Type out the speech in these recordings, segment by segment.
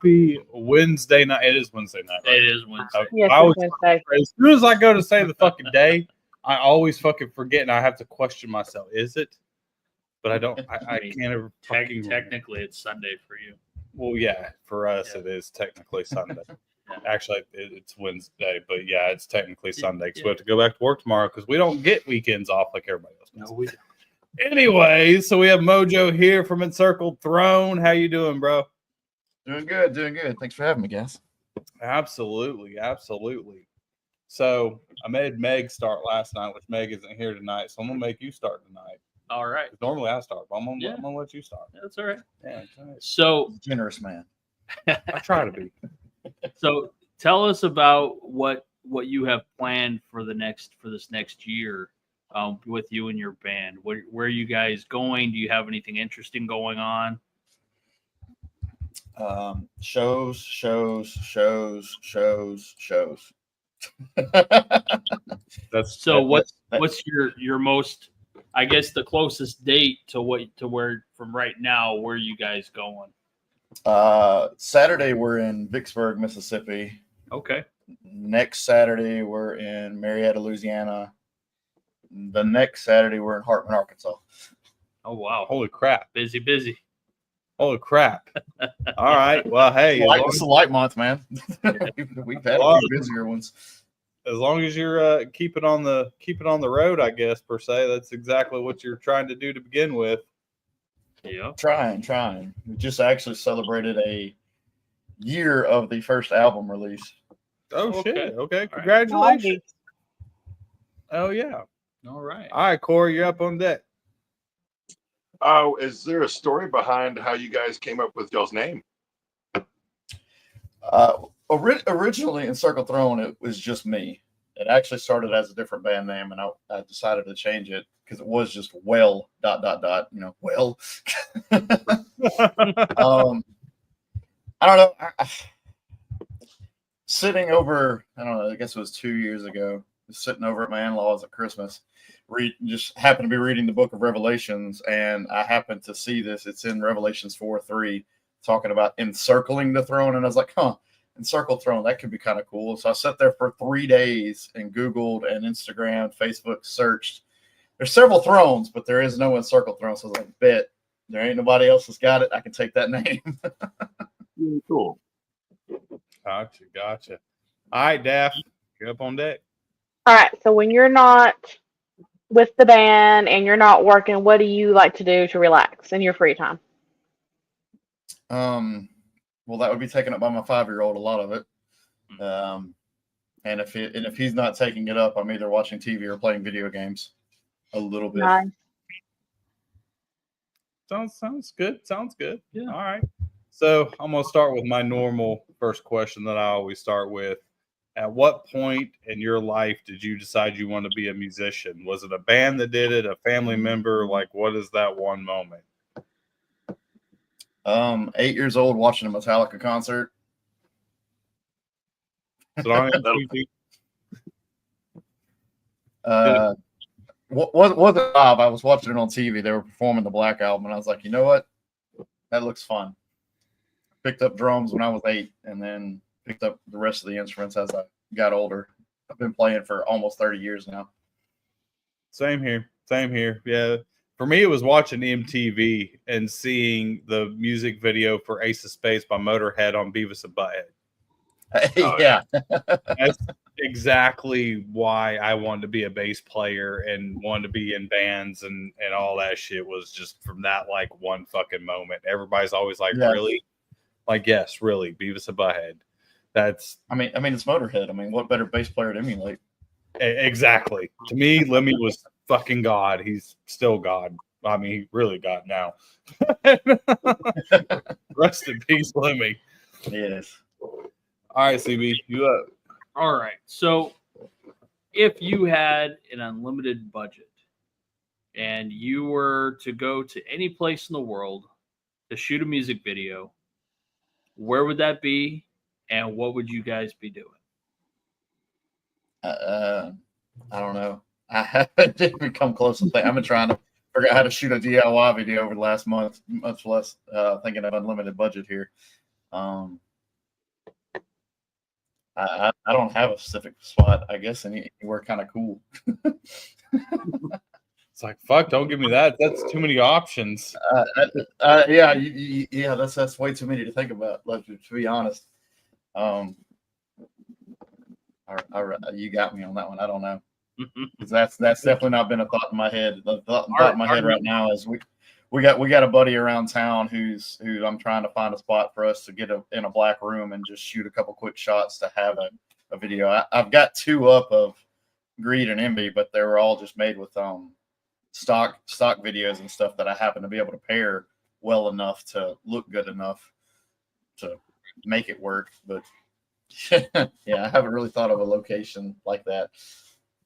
happy Wednesday night. It is Wednesday night, right? It is Wednesday. Yes, I always, it's Wednesday. as soon as I go to say the fucking day, I always fucking forget, and I have to question myself. Is it? But I don't. I mean, can't ever fucking. Technically, it's Sunday for you. Well, yeah, for us Yeah. it is technically Sunday. Yeah. Actually, it's Wednesday, but yeah, it's technically Sunday because we have to go back to work tomorrow because we don't get weekends off like everybody else does. No, we don't. Anyways, so we have Mojo here from Encircled Throne. How you doing, bro? Doing good. Thanks for having me, guys. Absolutely. So I made Meg start last night, which Meg isn't here tonight, so I'm gonna make you start tonight. All right. Normally I start, but I'm gonna Yeah. let you start. That's all right. Yeah, okay. So, Generous man. I try to be. so tell us about what you have planned for this next year with you and your band. Where are you guys going? Do you have anything interesting going on? Shows. That's So what's your most, I guess, the closest date to where from right now, where are you guys going? Saturday we're in Vicksburg, Mississippi. Okay. Next Saturday we're in Marietta, Louisiana. The next Saturday we're in Hartman, Arkansas. Oh wow. holy crap. Busy. Holy crap. All right. Well, hey, It's a light month, man. We've had a few busier ones. as long as you're keep it on the road, I guess, per se, that's exactly what you're trying to do to begin with. Yeah. Trying. We just actually celebrated a year of the first album release. Oh Okay. shit. Okay. right. Congratulations. Oh yeah. All right. All right, Corey, you're up on deck. Is there a story behind how you guys came up with y'all's name? Originally, Encircled Throne, it was just me. It actually started as a different band name, and I decided to change it because it was just well, ... well. I don't know. Sitting over, I don't know, I guess it was 2 years ago, sitting over at my in-laws at Christmas, just happened to be reading the book of Revelations, and I happened to see this. It's in Revelations 4:3, talking about encircling the throne, and I was like, Encircled Throne, that could be kind of cool. So I sat there for 3 days and Googled and Instagram, Facebook, searched. There's several thrones, but there is no Encircled Throne. So I was like, bet there ain't nobody else that's got it. I can take that name. Really cool. Gotcha. All right, Daff, you're up on deck. All right. So when you're not with the band and you're not working, what do you like to do to relax in your free time? Well, that would be taken up by my 5-year-old, a lot of it. And if he's not taking it up, I'm either watching TV or playing video games a little bit. Nice. Sounds good. Yeah. All right. So I'm gonna start with my normal first question that I always start with. At what point in your life did you decide you want to be a musician? Was it a band that did it, a family member? Like, what is that one moment? 8 years old, watching a Metallica concert. So on MTV? Was it live? I was watching it on TV. They were performing the Black Album, and I was like, you know what? That looks fun. Picked up drums when I was 8, and then picked up the rest of the instruments as I got older. I've been playing for almost 30 years now. Same here. Yeah. For me, it was watching MTV and seeing the music video for Ace of Spades by Motorhead on Beavis and Butthead. Yeah. That's exactly why I wanted to be a bass player and wanted to be in bands and all that shit was just from that like one fucking moment. Everybody's always like, Yeah. really? Like, yes, really, Beavis and Butthead. That's I mean, it's Motorhead. I mean, what better bass player to emulate? exactly. To me, Lemmy was fucking God. He's still God. I mean, he really God now. Rest in peace, Lemmy. Yes. All right, CB, you up? All right. So if you had an unlimited budget and you were to go to any place in the world to shoot a music video, where would that be and what would you guys be doing? I don't know. I haven't become close to that. I've been trying to figure out how to shoot a DIY video over the last month, much less thinking of unlimited budget here. I don't have a specific spot. I guess anywhere kind of cool. It's like, fuck, don't give me that. That's too many options. Yeah, yeah. That's way too many to think about. Like, to be honest, you got me on that one. I don't know. 'Cause that's definitely not been a thought in my head. The thought in my head right now is we got a buddy around town who I'm trying to find a spot for us to get in a black room and just shoot a couple quick shots to have a video. I've got 2 up of Greed and Envy, but they were all just made with stock videos and stuff that I happen to be able to pair well enough to look good enough to make it work. But yeah, I haven't really thought of a location like that.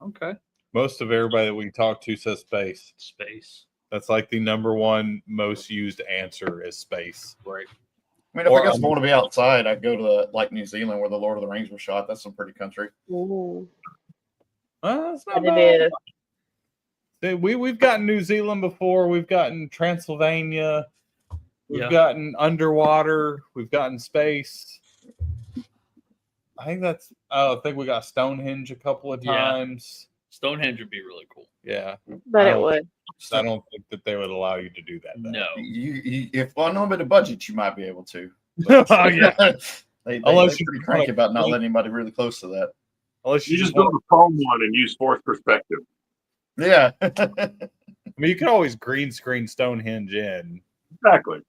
Okay. Most of everybody that we talk to says space. Space. That's like the number one most used answer is space. Right. I mean, if I guess I want to be outside, I'd go to like New Zealand where the Lord of the Rings were shot. That's some pretty country. Ooh, That's not but bad. it is. We've gotten New Zealand before. We've gotten Transylvania. We've Yeah. gotten underwater. We've gotten space. I think we got Stonehenge a couple of Yeah. times. Stonehenge would be really cool. Yeah. But I it don't- would. I don't think that they would allow you to do that. though. No. You if unlimited budget, you might be able to. Oh, yeah. They're Unless you pretty cranky about not letting anybody really close to that. Unless You you just build a foam one and use fourth perspective. Yeah. I mean, you can always green screen Stonehenge in. Exactly.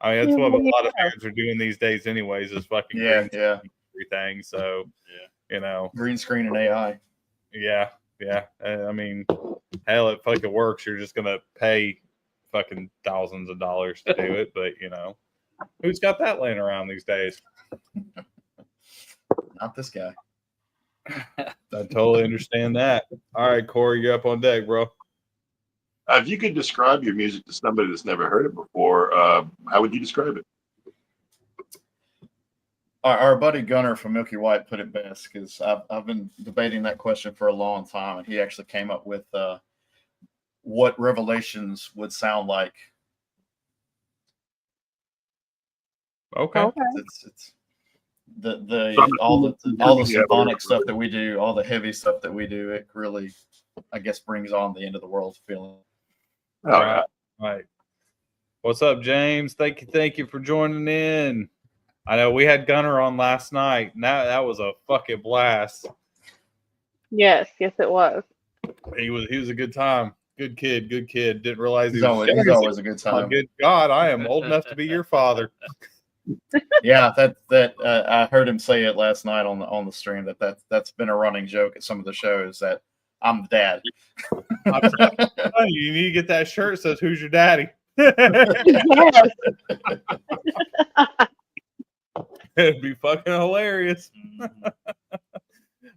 I mean, that's what a lot of fans are doing these days, anyways. Is fucking Yeah, green yeah. screen everything. So, you know, Green screen and AI. yeah. I mean, hell, it fucking works. You're just gonna pay fucking thousands of dollars to do it, but you know, who's got that laying around these days? Not this guy. I totally understand that. All right, Corey, you're up on deck, bro. If you could describe your music to somebody that's never heard it before, how would you describe it? Our buddy Gunner from Milky White put it best because I've been debating that question for a long time, and he actually came up with what Revelations would sound like. Okay. Okay. It's all the symphonic stuff that we do, all the heavy stuff that we do. It really, I guess, brings on the end of the world feeling. Oh, All yeah. right. All right. What's up, James? Thank you for joining in. I know we had Gunner on last night. That was a fucking blast. Yes, it was. He was a good time. Good kid. Didn't realize He's he was always a good Oh, time. good God, I am old enough to be your father. Yeah, that I heard him say it last night on the stream that's been a running joke at some of the shows that I'm the dad. You need to get that shirt that says "Who's your daddy?" Yes. It'd be fucking hilarious.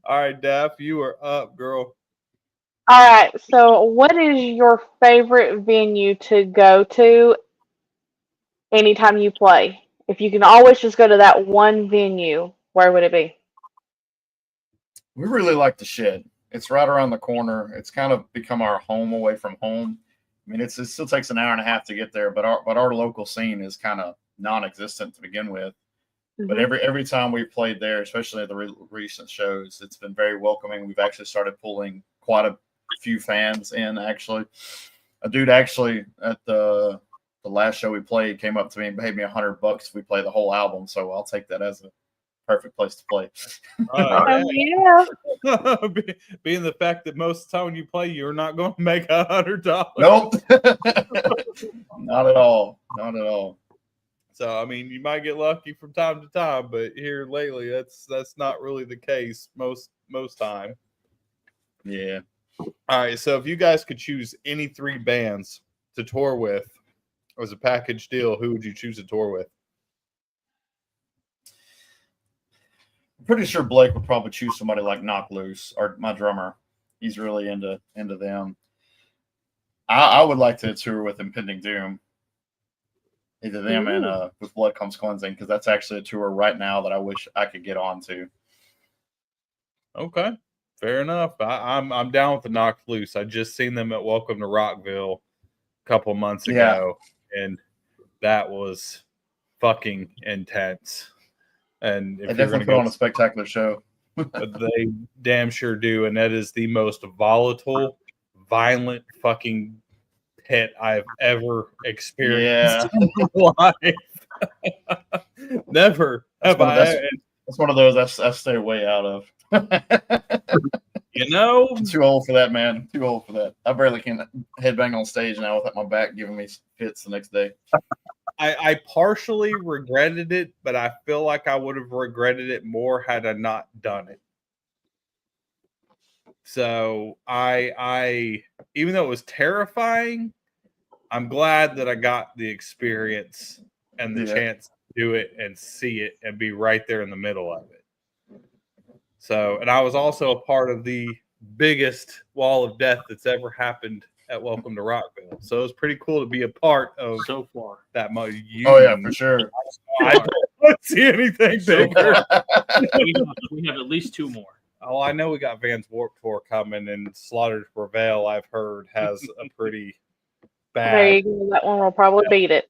All right, Daff, you are up, girl. All right. So, what is your favorite venue to go to anytime you play? If you can always just go to that one venue, where would it be? We really like the Shed. It's right around the corner. It's kind of become our home away from home. I mean, it still takes an hour and a half to get there, but our local scene is kind of non-existent to begin with. But every time we've played there, especially at the recent shows, it's been very welcoming. We've actually started pulling quite a few fans in. Actually, a dude actually at the last show we played came up to me and paid me $100 if we play the whole album. So I'll take that as a perfect place to play. Oh, yeah. Being the fact that most of the time when you play, you're not going to make $100. Nope, not at all. Not at all. So I mean, you might get lucky from time to time, but here lately, that's not really the case most time. Yeah. All right, so if you guys could choose any 3 bands to tour with as a package deal, who would you choose to tour with? I'm pretty sure Blake would probably choose somebody like Knock Loose, or my drummer. He's really into them. I would like to tour with Impending Doom. Either them and With Blood Comes Cleansing, because that's actually a tour right now that I wish I could get on to. Okay, fair enough. I'm down with the Knocked Loose. I just seen them at Welcome to Rockville a couple months ago, and that was fucking intense. And They if you're definitely going put to on a spectacular show. they damn sure do. And that is the most volatile, violent fucking pit I've ever experienced in my life. Never have I. That's one of those I stay way out of. You know, I'm too old for that, man. Too old for that. I barely can headbang on stage now without my back giving me fits the next day. I partially regretted it, but I feel like I would have regretted it more had I not done it. So I even though it was terrifying, I'm glad that I got the experience and the chance to do it and see it and be right there in the middle of it. So, and I was also a part of the biggest wall of death that's ever happened at Welcome to Rockville. So it was pretty cool to be a part of So far. that. Oh yeah, for sure. I don't see anything bigger. We have at least 2 more. Oh, I know we got Vans Warped Tour coming, and Slaughter to Prevail, I've heard, has a pretty bad. There you go. That one will probably beat it.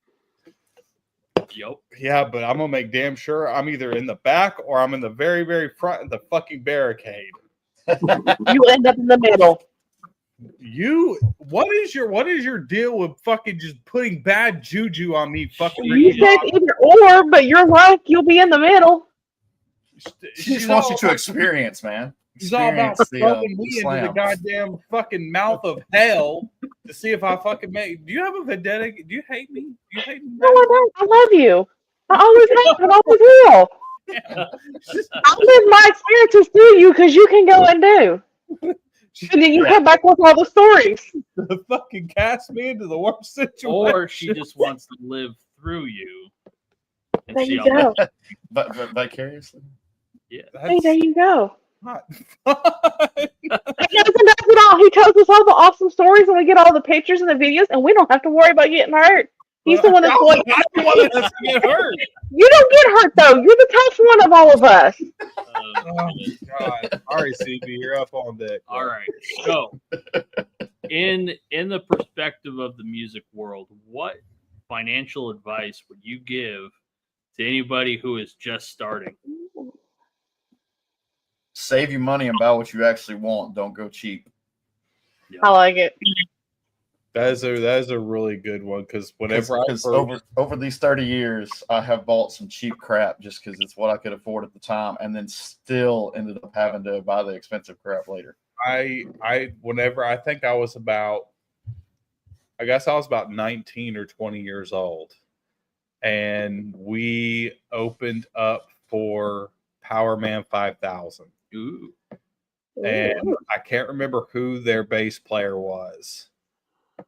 Yep. Yeah, but I'm gonna make damn sure I'm either in the back or I'm in the very, very front of the fucking barricade. You end up in the middle. What is your deal with fucking just putting bad juju on me? Fucking You Ricky said Bobby? either or, but you're like you'll be in the middle. She just wants you to experience, man. She's all about throwing me into the goddamn fucking mouth of hell to see if I fucking make. Do you have a vendetta? Do you hate me? Do you hate me? No, I don't. I love you. I always have and always will. I live my experiences through you because you can go and do. And then you come back with all the stories. To fucking cast me into the worst situation. Or she just wants to live through you. And There see you go. But vicariously. Yeah. Hey, there you go. Not He does it all. He tells us all the awesome stories, and we get all the pictures and the videos, and we don't have to worry about getting hurt. He's the one that's going. I'm the one that has to get hurt. You don't get hurt though. You're the tough one of all of us. Oh my god! All right, CB, you're up on deck. All right. So, in the perspective of the music world, what financial advice would you give to anybody who is just starting? Save your money and buy what you actually want. Don't go cheap. I like it. That is a really good one because whenever over these 30 years, I have bought some cheap crap just because it's what I could afford at the time, and then still ended up having to buy the expensive crap later. Whenever I think I was about 19 or 20 years old, and we opened up for Power Man 5000. Ooh. And I can't remember who their bass player was,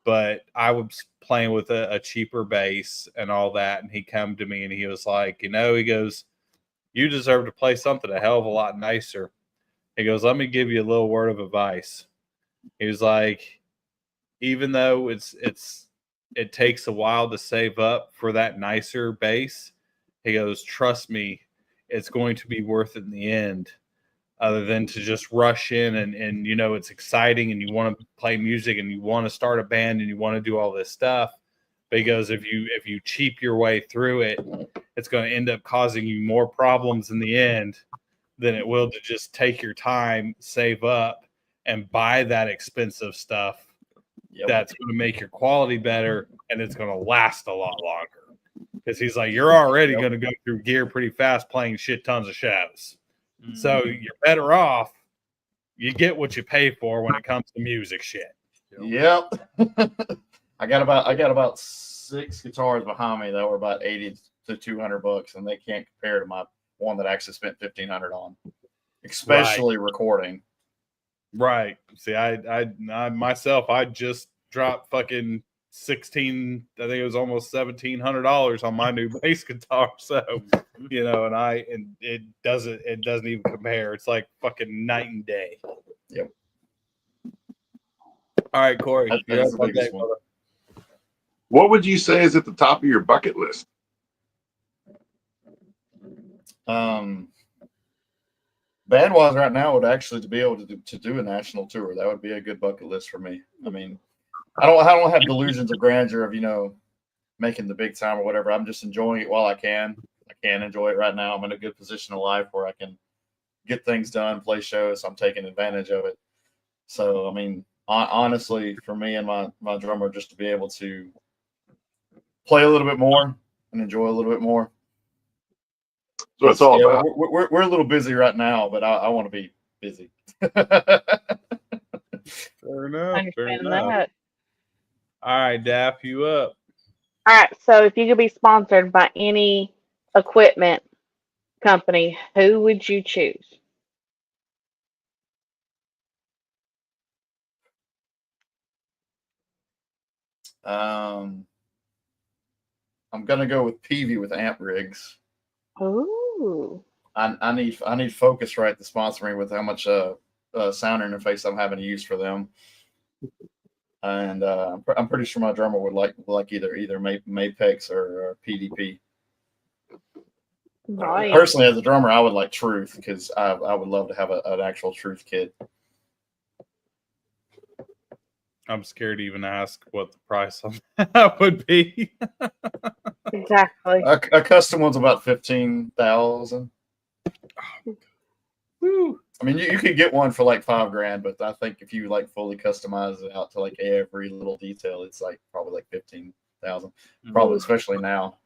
but I was playing with a cheaper bass and all that. And he came to me and he was like, he goes, you deserve to play something a hell of a lot nicer. He goes, let me give you a little word of advice. He was like, even though it takes a while to save up for that nicer bass, he goes, trust me, it's going to be worth it in the end. Other than to just rush in and it's exciting and you want to play music and you want to start a band and you want to do all this stuff. But he goes, if you cheap your way through it, it's going to end up causing you more problems in the end than it will to just take your time, save up, and buy that expensive stuff. Yep. That's going to make your quality better and it's going to last a lot longer. Because he's like, you're already going to go through gear pretty fast playing shit tons of shows. So you're better off. You get what you pay for when it comes to music shit. Yep. I got about 6 guitars behind me that were about $80 to $200, and they can't compare to my one that I actually spent $1,500 on, especially recording. Right. See, I myself, I just dropped fucking I think it was almost $1,700 on my new bass guitar. So, and it doesn't even compare. It's like fucking night and day. Yep. All right, Corey. That's the biggest one. What would you say is at the top of your bucket list? Band-wise right now would actually to be able to do a national tour. That would be a good bucket list for me. I mean, I don't have delusions of grandeur of making the big time or whatever. I'm just enjoying it while I can. I can enjoy it right now. I'm in a good position in life where I can get things done, play shows. So I'm taking advantage of it. So, I mean, honestly, for me and my drummer, just to be able to play a little bit more and enjoy a little bit more. So it's all about. We're a little busy right now, but I want to be busy. Fair enough. Fair Understand enough. that. All right, Daff, you up? All right, so if you could be sponsored by any equipment company, who would you choose? I'm gonna go with Peavy with amp rigs. Ooh. I need Focusrite to sponsor me with how much sound interface I'm having to use for them. And I'm pretty sure my drummer would like either Mapex or PDP. Nice. Personally, as a drummer, I would like Truth because I would love to have an actual Truth kit. I'm scared to even ask what the price of that would be. Exactly. A custom one's about 15,000. Woo. I mean, you could get one for like $5,000, but I think if you like fully customize it out to like every little detail, it's like probably like 15,000. Probably, especially now.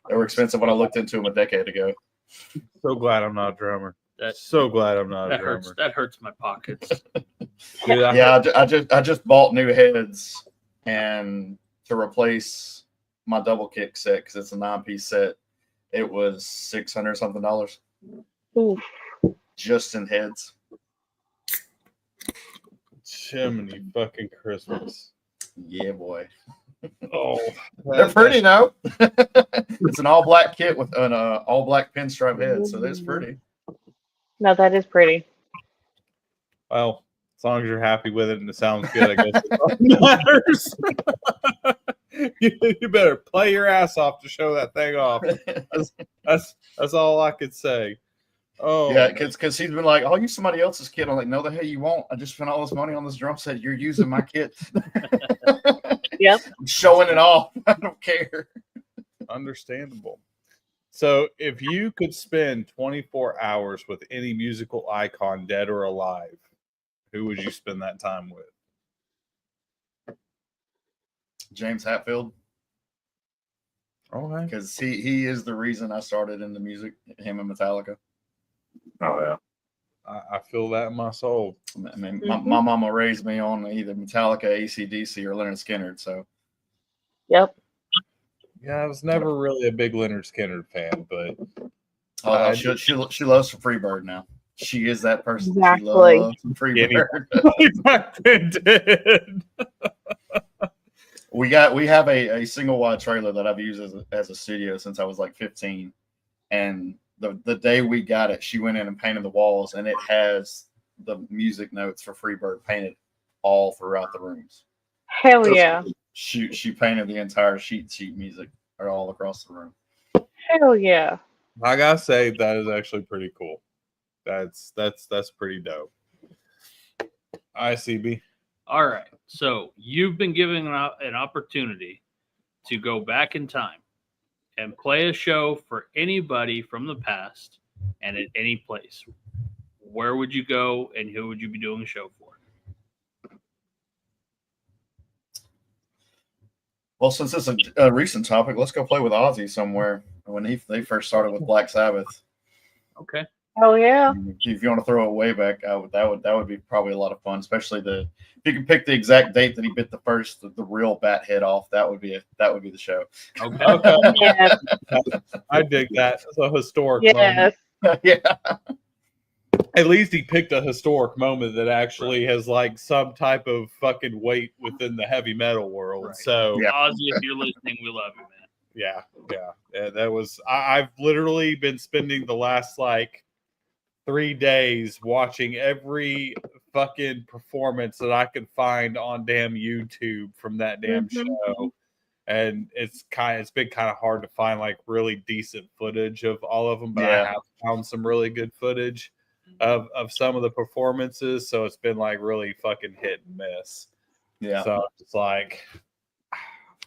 They were expensive when I looked into them a decade ago. So glad I'm not a drummer. That's So glad I'm not a that drummer. hurts. That hurts my pockets. Dude, Yeah, I just bought new heads and to replace my double kick set because it's a 9-piece set. It was $600 something Ooh. just in heads. Chimney fucking Christmas. Yeah, boy. Oh, They're pretty though. It's an all black kit with an all black pinstripe head, so that's pretty. No, that is pretty. Well, as long as you're happy with it and it sounds good, I guess that's all that matters. You better play your ass off to show that thing off. That's all I could say. Oh, Yeah, because he's been like, I'll use somebody else's kit. I'm like, no, the hell you won't. I just spent all this money on this drum set. You're using my kit. Yep. I'm showing it off. I don't care. understandable. So, if you could spend 24 hours with any musical icon, dead or alive, who would you spend that time with? James Hetfield, Okay. because he is the reason I started in the music. Him and Metallica. Oh yeah. I feel that in my soul. I mean, my mama raised me on either Metallica, AC/DC, or Leonard Skinner. So Yep. Yeah, I was never really a big Leonard Skinner fan, but she loves Freebird now. She is that person. Exactly. She loves Freebird. back then did. We have a single wide trailer that I've used as a studio since I was like 15, and the day we got it, she went in and painted the walls, and it has the music notes for Freebird painted all throughout the rooms. Hell yeah. She painted the entire sheet music all across the room. Hell yeah. I gotta say that is actually pretty cool. That's pretty dope. ICB. All right. So you've been given an opportunity to go back in time and play a show for anybody from the past and at any place. Where would you go and who would you be doing a show for? Well, since it's a recent topic, let's go play with Ozzy somewhere when they first started with Black Sabbath. Okay. Hell yeah. If you want to throw it way back, that would be probably a lot of fun, especially if you can pick the exact date that he bit the real bat head off. That would be the show. Okay. Yes. I dig that. It's a historic Yes. moment. Yeah. At least he picked a historic moment that actually has like some type of fucking weight within the heavy metal world. Right. So Yeah. Ozzy, if you're listening, we love you, man. yeah, that was. I've literally been spending the last like 3 days watching every fucking performance that I could find on damn YouTube from that damn show. And it's been kind of hard to find like really decent footage of all of them, but I have found some really good footage of some of the performances. So it's been like really fucking hit and miss. Yeah. So it's like,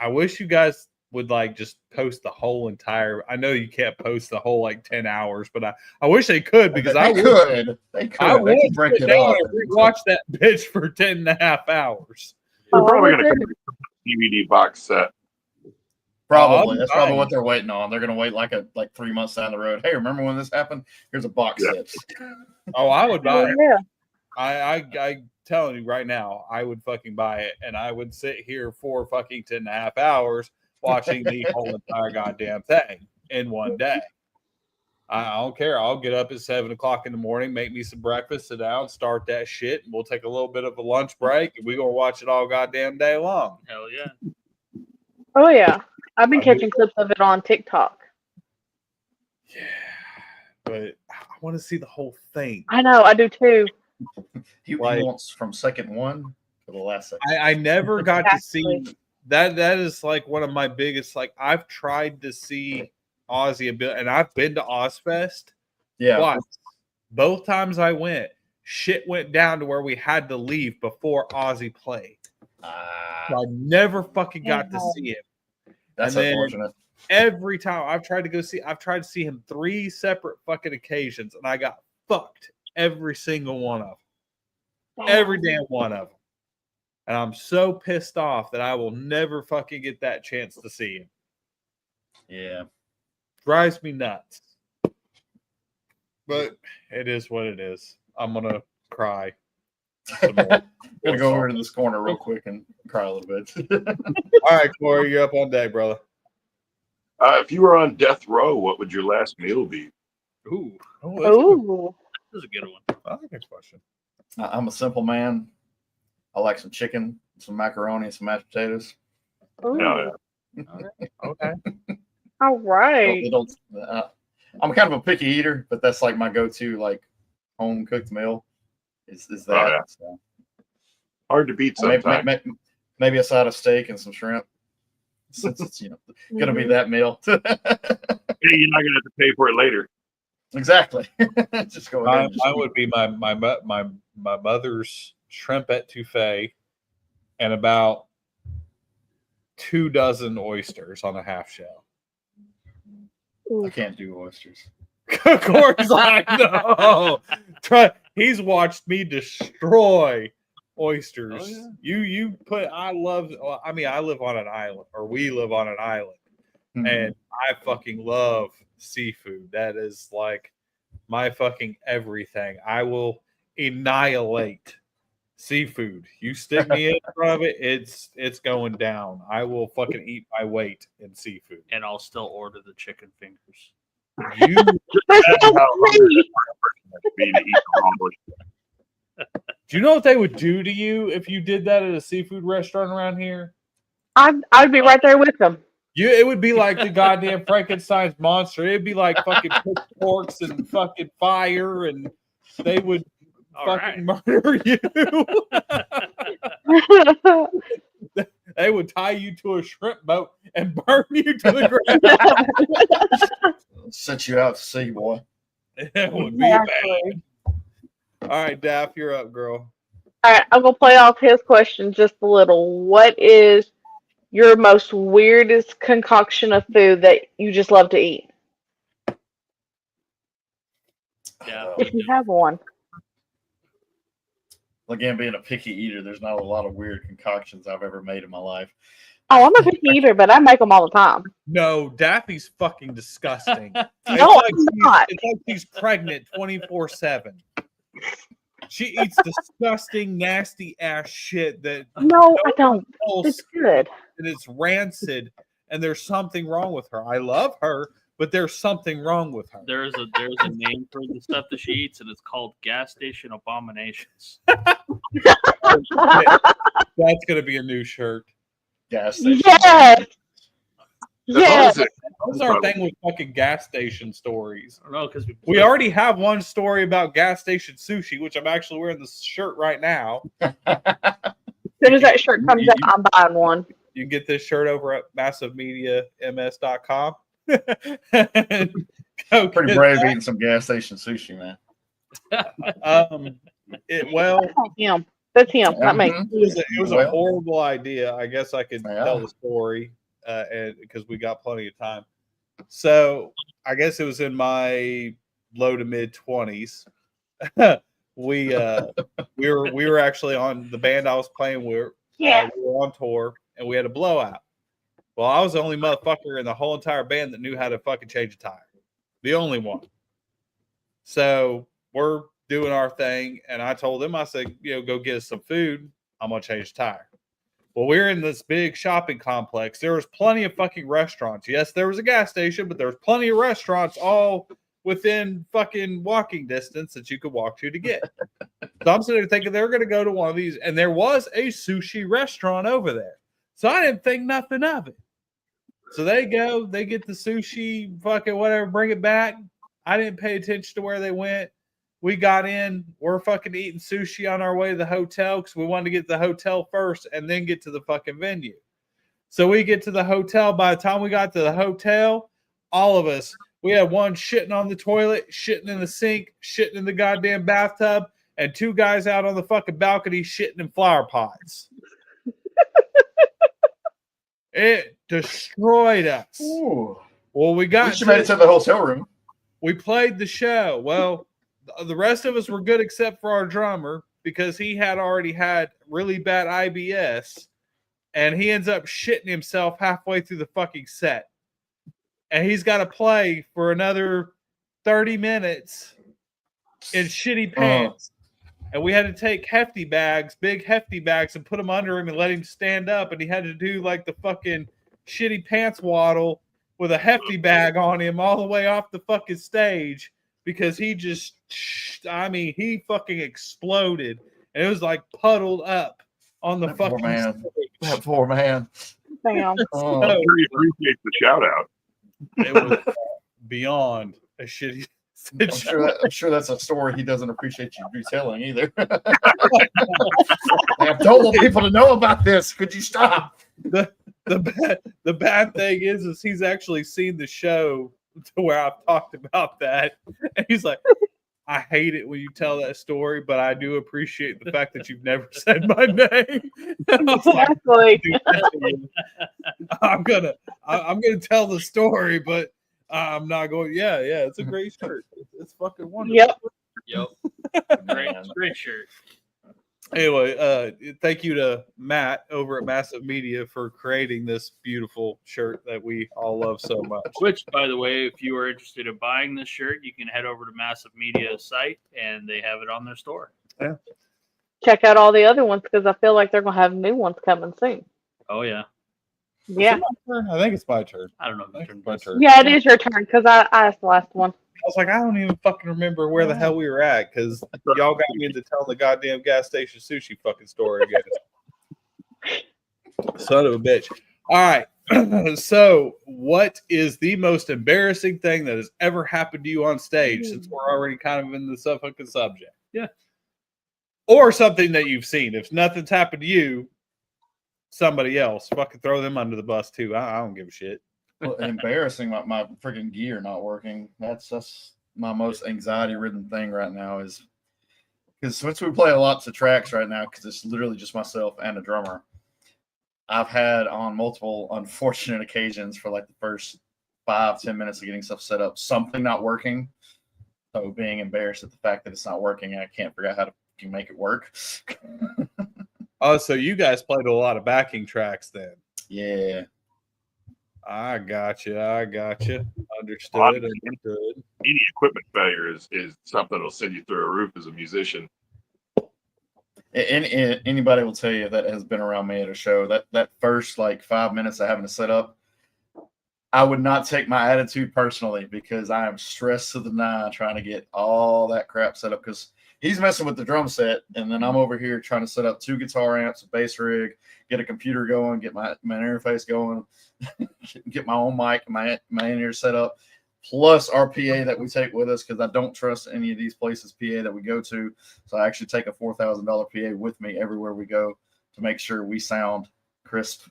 I wish you guys would like just post the whole entire. I know you can't post the whole like 10 hours, but I wish they could because They could. They I could. They would could break sit it down up. and rewatch that bitch for 10.5 hours. They're Oh, probably I going to would come with a DVD box set. Probably. Oh, That's probably fine. what they're waiting on. They're going to wait like 3 months down the road. Hey, remember when this happened? Here's a box set. Oh, I would buy Oh, it. yeah. I telling you right now, I would fucking buy it, and I would sit here for fucking 10.5 hours watching the whole entire goddamn thing in one day. I don't care. I'll get up at 7 o'clock in the morning, make me some breakfast, sit down, start that shit, and we'll take a little bit of a lunch break, and we're gonna watch it all goddamn day long. Hell yeah. Oh yeah. I've been I do. catching clips of it on TikTok. Yeah, but I want to see the whole thing. I know, I do too. He Like- wants from second one to the last second. I never got to Exactly. see that. That is like one of my biggest. Like I've tried to see Ozzy a bit, and I've been to Ozfest. Yeah. Twice. Both times I went, shit went down to where we had to leave before Ozzy played. So I never fucking got to see him. That's and then- unfortunate. Every time I've tried to see him 3 separate fucking occasions, and I got fucked every single one of them. Every damn one of them. And I'm so pissed off that I will never fucking get that chance to see him. Yeah. Drives me nuts. But it is what it is. I'm gonna cry. some more. Gonna go over to this corner real quick and cry a little bit. All right, Corey, you're up on deck, brother. If you were on death row, what would your last meal be? Ooh, Oh, that's a good- Ooh. this is a good one. I like that question. I'm a simple man. I like some chicken, some macaroni, and some mashed potatoes. Ooh. No, Okay. All right. They don't- I'm kind of a picky eater, but that's like my go-to like home cooked meal. Is that? yeah. So, hard to beat maybe, sometimes. maybe a side of steak and some shrimp. Since it's gonna be that meal. Hey, you're not gonna have to pay for it later. Exactly. Just go ahead. I And just would be my mother's shrimp etouffee and about 2 dozen oysters on a half shell. I can't do oysters. Corey's like, no. He's watched me destroy oysters. Oh, yeah. You put. I live on an island, or we live on an island, Mhm. and I fucking love seafood. That is like my fucking everything. I will annihilate seafood. You stick me in front of it, it's going down. I will fucking eat my weight in seafood. And I'll still order the chicken fingers. You That's so sweet. Be to eat raw oyster. do you know what they would do to you if you did that at a seafood restaurant around here? I'd be right there with them. It would be like the goddamn Frankenstein's monster. It'd be like fucking pitchforks and fucking fire, and they would All fucking right. murder you. They would tie you to a shrimp boat and burn you to the ground. Set you out to sea, boy. It would be bad. All right, Daff, you're up, girl. All right, I'm gonna play off his question just a little. What is your most weirdest concoction of food that you just love to eat? Yeah. If you have one. Again, being a picky eater, there's not a lot of weird concoctions I've ever made in my life. Oh, I'm a picky eater, but I make them all the time. No, Daffy's fucking disgusting. No, I'm not. It's like she's pregnant 24/7. She eats disgusting, nasty ass shit that No, I don't. else, It's good. and it's rancid, and there's something wrong with her. I love her, but there's something wrong with her. There's a name for the stuff that she eats, and it's called gas station abominations. That's gonna be a new shirt. Gas station. Yes. As long Yes. as it- What's our thing with fucking gas station stories? I don't know because We already have one story about gas station sushi, which I'm actually wearing this shirt right now. As soon as that shirt comes out, I'm buying one. You can get this shirt over at massivemediams.com. Go Pretty get brave that. eating some gas station sushi, man. Well, That's him. That's him, not me. Mhm. it was a Well. horrible idea. I guess I could Yeah. tell the story. and because we got plenty of time. So I guess it was in my low to mid 20s. we were actually on the band I was playing with. We were on tour and we had a blowout. Well, I was the only motherfucker in the whole entire band that knew how to fucking change a tire. The only one. So we're doing our thing, and I told them, I said, go get us some food. I'm gonna change the tire. Well, we're in this big shopping complex. There was plenty of fucking restaurants. Yes, there was a gas station, but there was plenty of restaurants all within fucking walking distance that you could walk to get. So I'm sitting there thinking they're going to go to one of these, and there was a sushi restaurant over there. So I didn't think nothing of it. So they go, they get the sushi, fucking whatever, bring it back. I didn't pay attention to where they went. We got in, we're fucking eating sushi on our way to the hotel because we wanted to get to the hotel first and then get to the fucking venue. So we get to the hotel. By the time we got to the hotel, all of us, we had one shitting on the toilet, shitting in the sink, shitting in the goddamn bathtub, and two guys out on the fucking balcony shitting in flower pots. It destroyed us. Ooh. Well, we got. At least you made it to the hotel room. We played the show. Well, the rest of us were good except for our drummer because he had already had really bad IBS, and he ends up shitting himself halfway through the fucking set. And he's got to play for another 30 minutes in shitty pants. And we had to take hefty bags, big hefty bags, and put them under him and let him stand up. And he had to do like the fucking shitty pants waddle with a hefty bag on him all the way off the fucking stage because he just, he fucking exploded. And it was like puddled up on the fucking stage. That poor man. Damn. I really appreciate the shout out. It was beyond a shitty situation. I'm sure that's a story he doesn't appreciate you retelling either. I don't want people to know about this. Could you stop? The bad thing is he's actually seen the show to where I've talked about that, and he's like, I hate it when you tell that story, but I do appreciate the fact that you've never said my name. And I was like, I'm gonna tell the story, but I'm not going. Yeah, it's a great shirt. It's fucking wonderful. Yep. Great shirt. Anyway, thank you to Matt over at Massive Media for creating this beautiful shirt that we all love so much. Which, by the way, if you are interested in buying this shirt, you can head over to Massive Media's site and they have it on their store. Yeah. Check out all the other ones because I feel like they're going to have new ones coming soon. Oh, yeah. Yeah. I think it's my turn. I don't know. I think it's my turn. Yeah, it is your turn because I asked the last one. I was like, I don't even fucking remember where the hell we were at because y'all got me into telling the goddamn gas station sushi fucking story again. Son of a bitch. All right. So, what is the most embarrassing thing that has ever happened to you on stage since we're already kind of in the fucking subject? Yeah. Or something that you've seen. If nothing's happened to you, somebody else, fucking throw them under the bus too. I don't give a shit. Well, embarrassing, my freaking gear not working. That's my most anxiety-ridden thing right now is because since we play lots of tracks right now, because it's literally just myself and a drummer, I've had on multiple unfortunate occasions for like the first 5-10 minutes of getting stuff set up, something not working. So being embarrassed at the fact that it's not working and I can't figure out how to make it work. Oh, so you guys played a lot of backing tracks then? Yeah. I got you. Understood. Any equipment failure is something that'll send you through a roof as a musician. Anybody will tell you that has been around me at a show that first like 5 minutes of having to set up, I would not take my attitude personally because I am stressed to the nine trying to get all that crap set up because he's messing with the drum set and then I'm over here trying to set up 2 guitar amps, a bass rig, get a computer going, get my interface going, get my own mic, my in-ear set up, plus our PA that we take with us because I don't trust any of these places PA that we go to. So I actually take a $4,000 PA with me everywhere we go to make sure we sound crisp.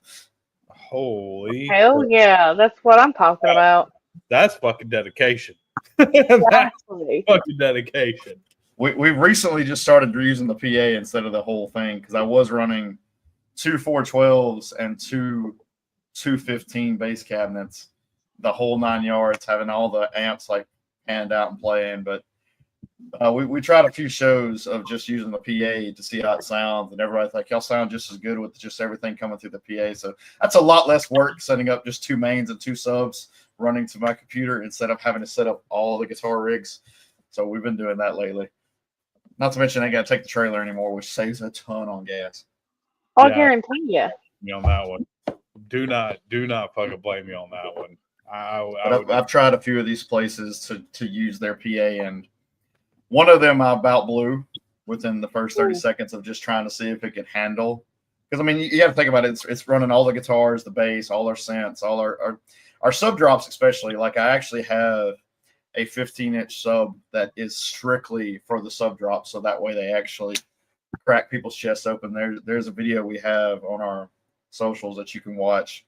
Holy hell yeah, that's what I'm talking about. That's fucking dedication. Exactly. Fucking dedication. We recently just started using the PA instead of the whole thing because I was running 2 412s and 2 215 bass cabinets, the whole 9 yards, having all the amps like panned out and playing. But we tried a few shows of just using the PA to see how it sounds, and everybody's like, y'all sound just as good with just everything coming through the PA. So that's a lot less work setting up just 2 mains and 2 subs running to my computer instead of having to set up all the guitar rigs. So we've been doing that lately. Not to mention I got to take the trailer anymore, which saves a ton on gas. I'll Yeah. guarantee you. Me on that one. Do not fucking blame me on that one. I've tried a few of these places to use their PA, and one of them I about blew within the first 30 seconds of just trying to see if it could handle. Because I mean, you got to think about it. It's running all the guitars, the bass, all our synths, all our sub drops, especially. Like I actually have a 15-inch sub that is strictly for the sub drop, so that way they actually crack people's chests open. There's a video we have on our socials that you can watch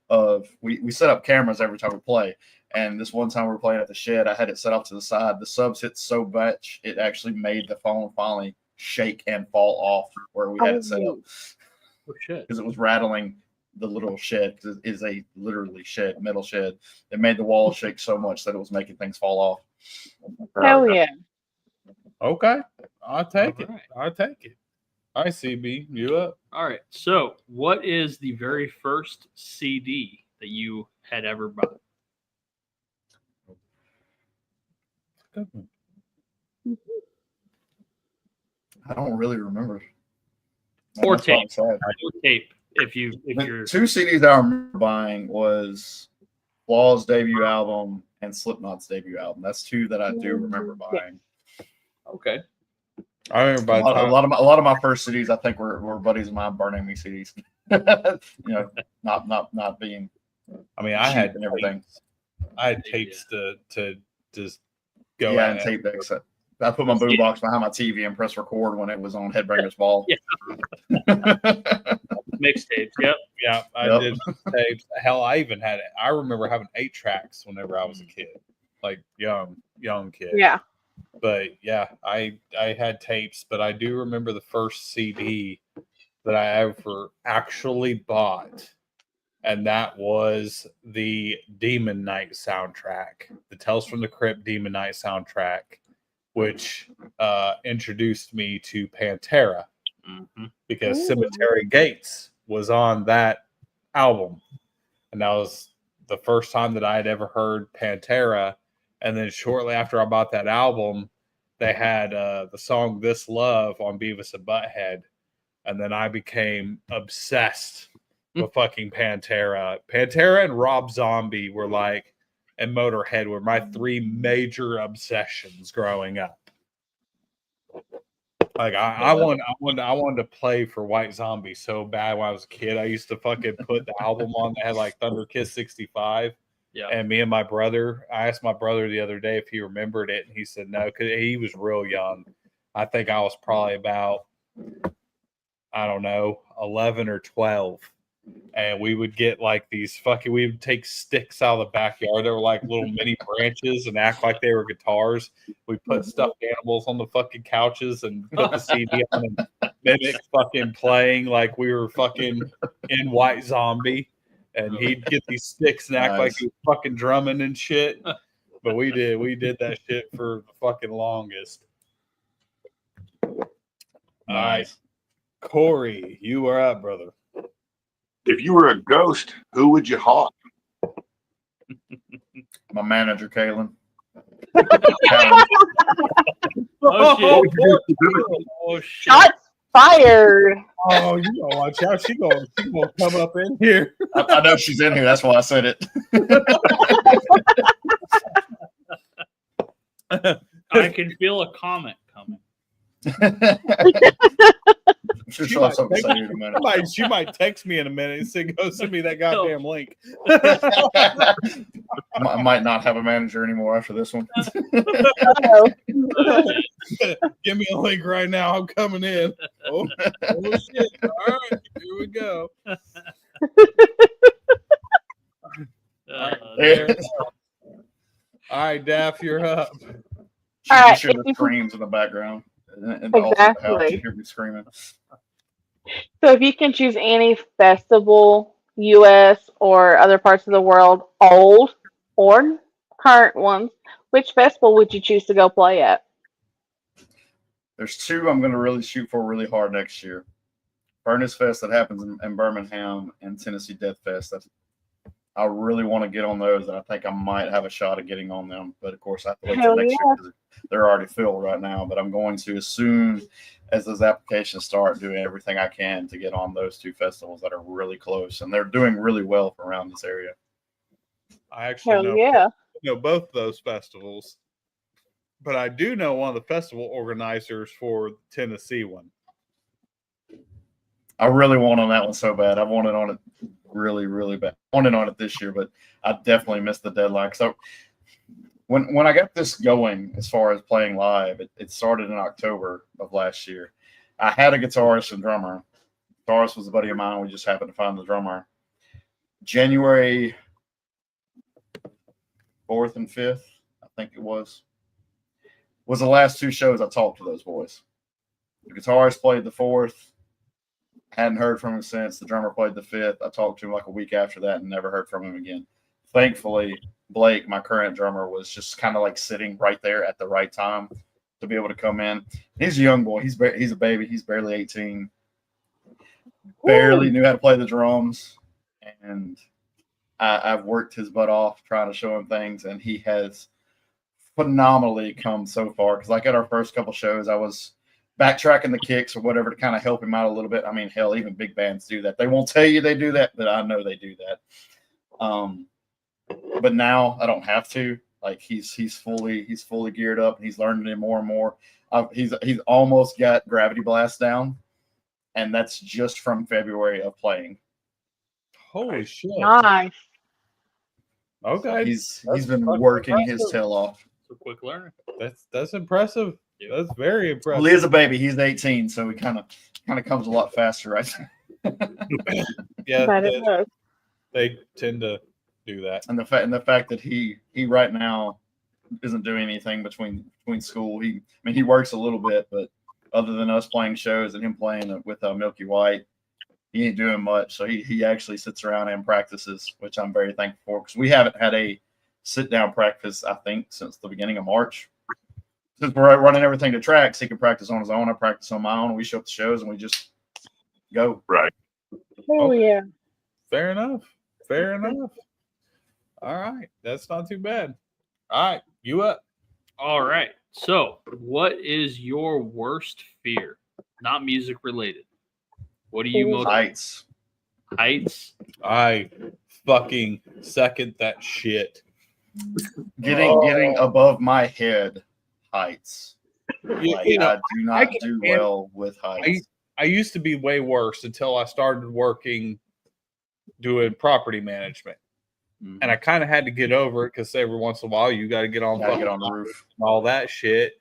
of we set up cameras every time we play, and this one time we were playing at the shed, I had it set off to the side. The subs hit so much it actually made the phone finally shake and fall off where we had it set up. Oh shit! Because it was rattling the little shed, because it is a literally metal shed. It made the walls shake so much that it was making things fall off. Hell yeah. Okay, I'll take it. All right. I'll take it. All right, CB, you up? All right. So, what is the very first CD that you had ever bought? I don't really remember. Or That's probably tape. sad. Or tape. If The you're 2 CDs I remember buying was Flaw's debut album and Slipknot's debut album. That's 2 that I do remember buying. okay. I remember by A the time. lot of my first CDs, I think, were buddies of mine burning me CDs. You know, not being. I mean, I cheap had and everything. tapes. I had tapes to just go. Yeah, at and it. tape decks. I put my boombox behind my TV and press record when it was on Headbangers Ball. Mixtapes. Yep. Yeah, I Yep. did tapes. Hell, I even had it. I remember having 8 tracks whenever I was a kid, like young kid. Yeah. But yeah, I had tapes, but I do remember the first CD that I ever actually bought, and that was the Demon Knight soundtrack, the Tales from the Crypt Demon Knight soundtrack, which introduced me to Pantera, because Ooh. Cemetery Gates was on that album, and that was the first time that I had ever heard Pantera. And then shortly after I bought that album, they had the song "This Love" on Beavis and Butthead, and then I became obsessed with fucking Pantera. Pantera and Rob Zombie were like, and Motorhead were my 3 major obsessions growing up. Like I wanted to play for White Zombie so bad when I was a kid. I used to fucking put the album on that had like Thunder Kiss 65. Yeah. And me and my brother, I asked my brother the other day if he remembered it, and he said no, because he was real young. I think I was probably about, I don't know, 11 or 12. And we would get like these we would take sticks out of the backyard. They were like little mini branches and act like they were guitars. We put stuffed animals on the fucking couches and put the CD on and mimic fucking playing like we were fucking in White Zombie. And he'd get these sticks and act like he was fucking drumming and shit. But we did that shit for the fucking longest. All right, Corey, you are up, brother. If you were a ghost, who would you haunt? My manager, Kalen. Oh shit! Oh shit! Shots fired. Oh, you gonna watch out. She gonna come up in here. I know she's in here. That's why I said it. I can feel a comment coming. I'm sure she'll have something to say in a minute. She might text me in a minute and say, "Go send me that goddamn link." I might not have a manager anymore after this one. Uh-oh. Give me a link right now. I'm coming in. Oh shit! All right, here we go. There. All right, Daff, you're up. She All can right, hear if the you- screams in the background. And also the house, Exactly. you hear me screaming. So if you can choose any festival U.S. or other parts of the world, old or current ones, which festival would you choose to go play at? There's two I'm going to really shoot for really hard next year. Furnace Fest that happens in Birmingham and Tennessee Death Fest. I really want to get on those, and I think I might have a shot at getting on them. But of course, I have to wait till Hell next yeah. year because they're already filled right now. But I'm going to, as soon as those applications start, doing everything I can to get on those two festivals that are really close, and they're doing really well for around this area. I actually Hell yeah. know both of those festivals, but I do know one of the festival organizers for the Tennessee one. I really want on that one so bad. I wanted on it really, really bad. I wanted on it this year, but I definitely missed the deadline. So when I got this going, as far as playing live, it started in October of last year. I had a guitarist and drummer. Guitarist was a buddy of mine. We just happened to find the drummer. January 4th and 5th, I think it was the last two shows I talked to those boys. The guitarist played the 4th. Hadn't heard from him since. The drummer played the 5th. I talked to him like a week after that and never heard from him again. Thankfully, Blake, my current drummer, was just kind of like sitting right there at the right time to be able to come in. He's a young boy. He's a baby. He's barely 18. Barely knew how to play the drums. And I've worked his butt off trying to show him things, and he has phenomenally come so far. Because like at our first couple shows, I was backtracking the kicks or whatever to kind of help him out a little bit. I mean, hell, even big bands do that. They won't tell you they do that, but I know they do that. But now I don't have to. Like he's fully geared up, and he's learning it more and more. He's almost got Gravity Blast down, and that's just from February of playing. Holy shit! Nice. Okay, He's been working his tail off. So quick learner. That's impressive. Yeah. That's very impressive. Well, he is a baby. He's 18, so he kind of comes a lot faster, right? Yeah, But it does. they tend to do that. And the fact that he right now isn't doing anything between school. He works a little bit, but other than us playing shows and him playing with Milky White, he ain't doing much. So he actually sits around and practices, which I'm very thankful for, because we haven't had a sit down practice, I think, since the beginning of March. Since we're running everything to tracks, he can practice on his own. I practice on my own. We show up to shows and we just go. Right. Oh yeah. Fair enough. Fair enough. All right, that's not too bad. All right, you up? All right. So, what is your worst fear? Not music related. What do you most Heights. heights? I fucking second that shit. Getting above my head. Heights. You Like, know, I do not do well with heights. I used to be way worse until I started working doing property management. And I kind of had to get over it because every once in a while you got to get on Gotta get on the roof. and all that shit.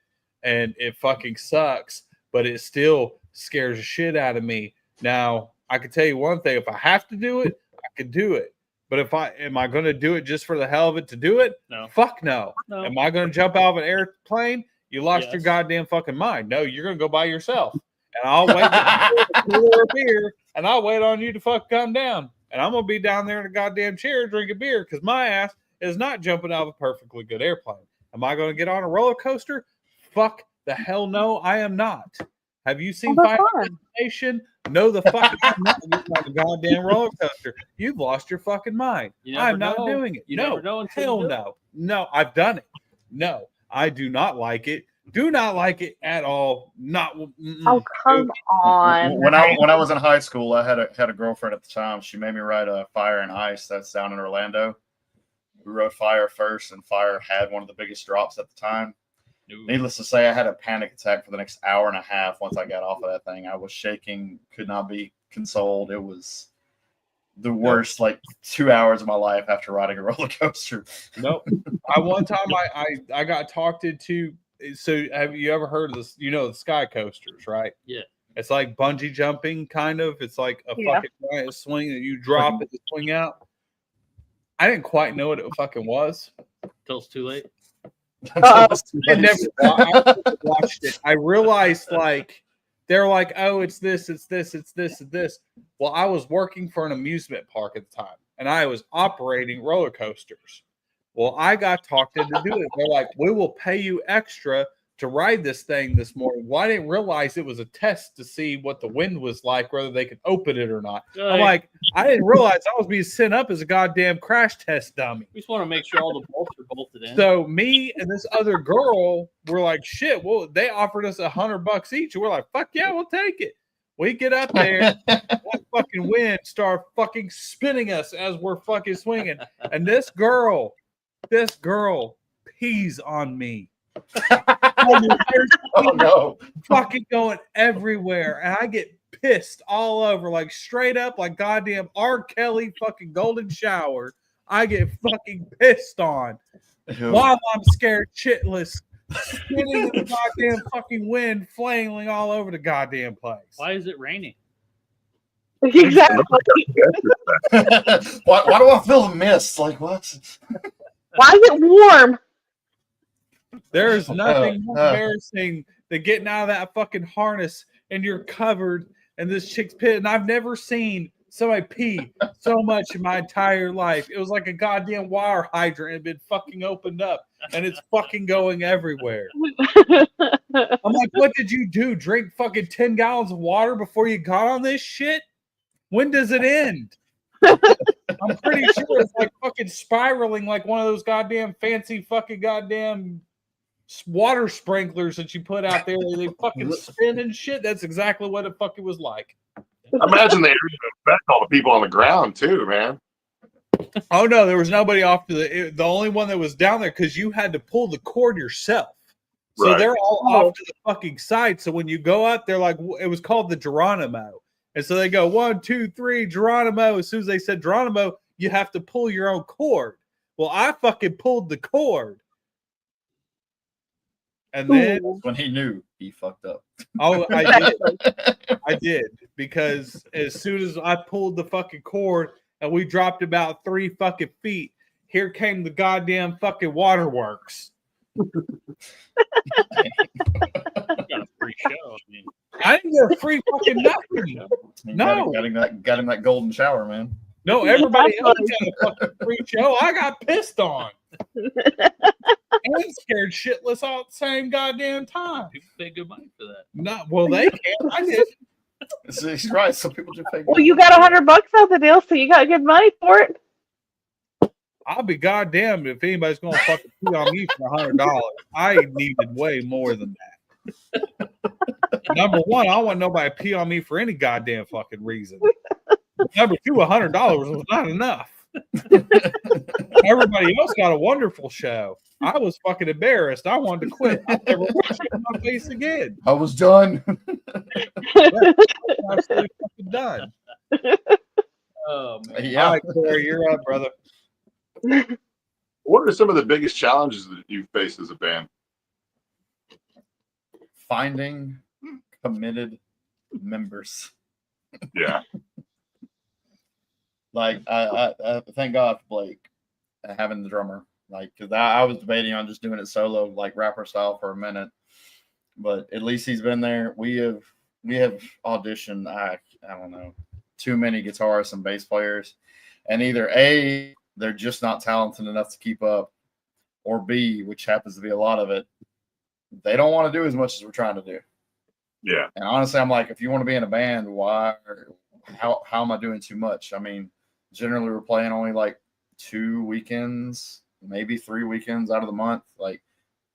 And it fucking sucks, but it still scares the shit out of me. Now, I can tell you one thing. If I have to do it, I can do it. But am I going to do it just for the hell of it to do it? No. Fuck no. No. Am I going to jump out of an airplane? You lost your Yes. goddamn fucking mind. No, you're going to go by yourself. And I'll wait for a beer, and I'll wait on you to fuck come down. And I'm going to be down there in a goddamn chair drinking beer because my ass is not jumping out of a perfectly good airplane. Am I going to get on a roller coaster? Fuck the hell no, I am not. Have you seen Oh, that's Final fun. Destination? No, the fuck I'm not getting on the goddamn roller coaster. You've lost your fucking mind. You never I'm not know. doing it. You No, never know until you hell do it. no. No, I've done it. No, I do not like it. Do not like it at all. Not. Oh come on. When I was in high school, I had a girlfriend at the time. She made me ride a Fire and Ice that's down in Orlando. We rode Fire first, and Fire had one of the biggest drops at the time. No. Needless to say, I had a panic attack for the next hour and a half once I got off of that thing. I was shaking, could not be consoled. It was the worst, 2 hours of my life after riding a roller coaster. Nope. One time I got talked into. So have you ever heard of this? You know the sky coasters, right? Yeah. It's like bungee jumping, kind of. It's like a Yeah. fucking giant swing that you drop it to swing out. I didn't quite know what it fucking was. Till it's too late. I never watched it. I realized they're like, oh, it's this, it's this, it's this, it's this. Well, I was working for an amusement park at the time, and I was operating roller coasters. Well, I got talked into doing it. They're like, we will pay you extra to ride this thing this morning. Well, I didn't realize it was a test to see what the wind was like, whether they could open it or not. I'm like, I didn't realize I was being sent up as a goddamn crash test dummy. We just want to make sure all the bolts are bolted in. So me and this other girl were like, shit, well, they offered us $100 each. And we're like, fuck yeah, we'll take it. We get up there, that fucking wind start fucking spinning us as we're fucking swinging. And this girl pees on me. Oh no! Fucking going everywhere, and I get pissed all over, like straight up, like goddamn R. Kelly fucking golden shower. I get fucking pissed on while I'm scared shitless, spinning in the goddamn fucking wind, flailing all over the goddamn place. Why is it raining? Exactly. Why do I feel a mist? Like what? Why is it warm? There is nothing more embarrassing than getting out of that fucking harness and you're covered in this chick's pit. And I've never seen somebody pee so much in my entire life. It was like a goddamn wire hydrant had been fucking opened up and it's fucking going everywhere. I'm like, what did you do? Drink fucking 10 gallons of water before you got on this shit? When does it end? I'm pretty sure it's like fucking spiraling like one of those goddamn fancy fucking goddamn water sprinklers that you put out there. They fucking spin and shit. That's exactly what it fucking was like. Imagine they affect all the people on the ground too, man. Oh no, there was nobody off to the only one that was down there because you had to pull the cord yourself. So Right. they're all off to the fucking side. So when you go up, they're like, it was called the Geronimo. And so they go 1, 2, 3, Geronimo. As soon as they said Geronimo, you have to pull your own cord. Well, I fucking pulled the cord. And then When he knew, he fucked up. oh, I did because as soon as I pulled the fucking cord and we dropped about 3 fucking feet, here came the goddamn fucking waterworks. Got a free show. I mean, I didn't get a free fucking nothing. No. Got him that golden shower, man. No, everybody else got a fucking free show. I got pissed on. And scared shitless all at the same goddamn time. people pay good money for that. No, well, they can't. I did. He's right. Some people do pay. Well, you got $100 out the deal, so you got good money for it. I'll be goddamn if anybody's gonna fucking pee on me for $100. I needed way more than that. Number one, I don't want nobody to pee on me for any goddamn fucking reason. Number two, $100 was not enough. Everybody else got a wonderful show. I was fucking embarrassed. I wanted to quit. I never watched it in my face again. I was done. Absolutely fucking done. Oh man. Yeah. All right, Corey, you're up, brother. What are some of the biggest challenges that you face as a band? Finding committed members. Yeah. Like I thank God for Blake having the drummer. Like, because I was debating on just doing it solo, like rapper style, for a minute. But at least he's been there. We have auditioned. I don't know, too many guitarists and bass players, and either A, they're just not talented enough to keep up, or B, which happens to be a lot of it, they don't want to do as much as we're trying to do. Yeah. And honestly, I'm like, if you want to be in a band, why? How am I doing too much? I mean, generally we're playing only like 2 weekends, maybe 3 weekends out of the month, like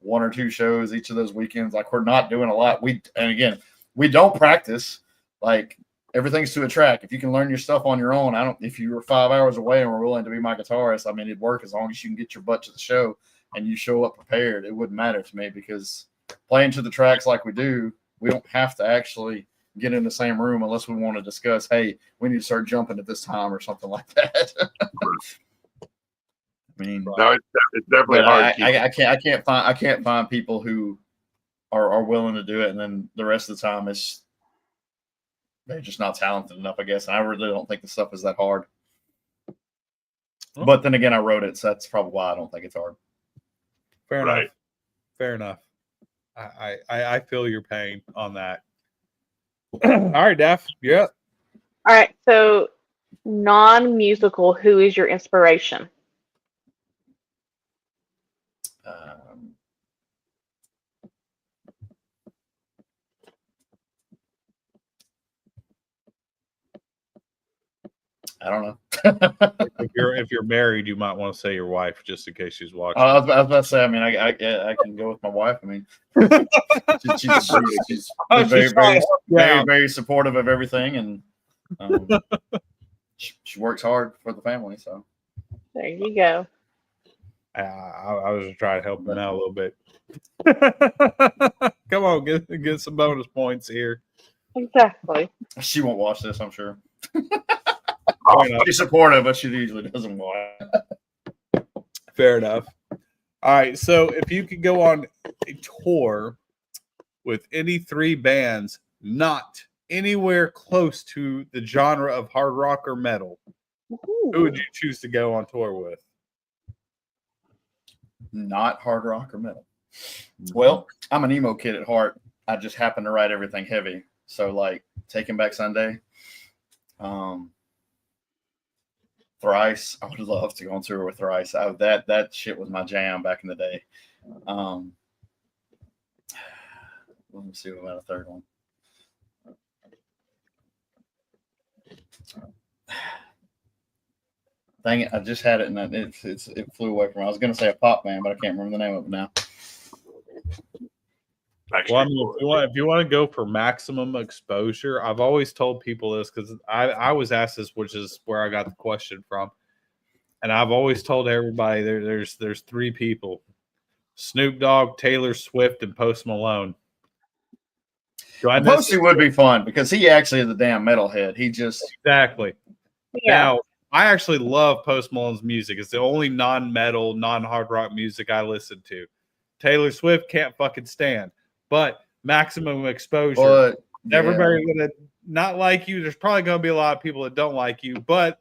1 or 2 shows each of those weekends. Like, we're not doing a lot. And again, we don't practice. Like, everything's to a track. If you can learn your stuff on your own, if you were 5 hours away and were willing to be my guitarist, I mean, it'd work as long as you can get your butt to the show and you show up prepared. It wouldn't matter to me, because playing to the tracks like we do, we don't have to actually get in the same room unless we want to discuss, hey, we need to start jumping at this time or something like that. I mean, No, it's definitely hard. I can't find people who are willing to do it, and then the rest of the time they're just not talented enough, I guess. And I really don't think the stuff is that hard. But then again, I wrote it, so that's probably why I don't think it's hard. Fair Right. enough. Fair enough. I feel your pain on that. All right, Daph. Yeah. All right, so non-musical, who is your inspiration? I don't know. If you're married, you might want to say your wife just in case she's watching. I was about to say. I mean, I can go with my wife. I mean, she's very supportive of everything, and she works hard for the family. So There you go. I was just trying to help him out a little bit. Come on, get some bonus points here. Exactly. she won't watch this, I'm sure. Fair She's supportive, but she usually doesn't watch. Fair enough. All right, so if you could go on a tour with any three bands not anywhere close to the genre of hard rock or metal, who would you choose to go on tour with? Not hard rock or metal. Well, I'm an emo kid at heart. I just happen to write everything heavy. So, like, Taking Back Sunday, Thrice. I would love to go on tour with Thrice. That shit was my jam back in the day. Let me see about a third one. Dang it! I just had it and it flew away from me. I was going to say a pop band, but I can't remember the name of it now. Well, I mean, if you want to go for maximum exposure, I've always told people this because I was asked this, which is where I got the question from, and I've always told everybody there's three people: Snoop Dogg, Taylor Swift, and Post Malone. Posty would be fun because he actually is a damn metalhead. He just exactly. Yeah. Now, I actually love Post Malone's music. It's the only non-metal, non-hard rock music I listen to. Taylor Swift can't fucking stand. But maximum exposure. Everybody's gonna not like you. There's probably gonna be a lot of people that don't like you, but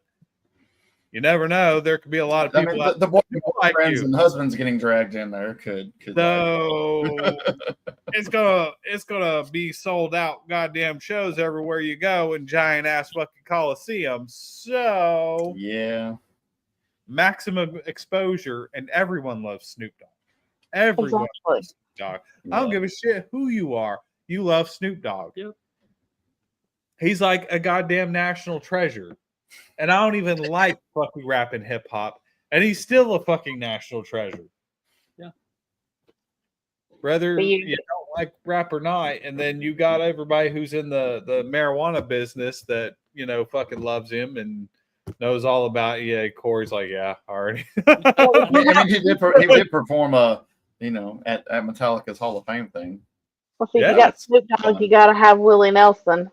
you never know. There could be a lot of people. I mean, the boyfriends and husbands getting dragged in there could. So it's gonna be sold out goddamn shows everywhere you go in giant ass fucking coliseums. So yeah, maximum exposure, and everyone loves Snoop Dogg. Everyone loves Snoop Dogg. I don't give a shit who you are. You love Snoop Dogg. Yep. He's like a goddamn national treasure. And I don't even like fucking rap and hip hop. And he's still a fucking national treasure. Yeah. Whether you don't like rap or not. And then you got everybody who's in the marijuana business that, fucking loves him and knows all about it. Yeah, Corey's like, yeah, already. I mean, he did perform at Metallica's Hall of Fame thing. Well, see, you got Snoop Dogg, you got to have Willie Nelson.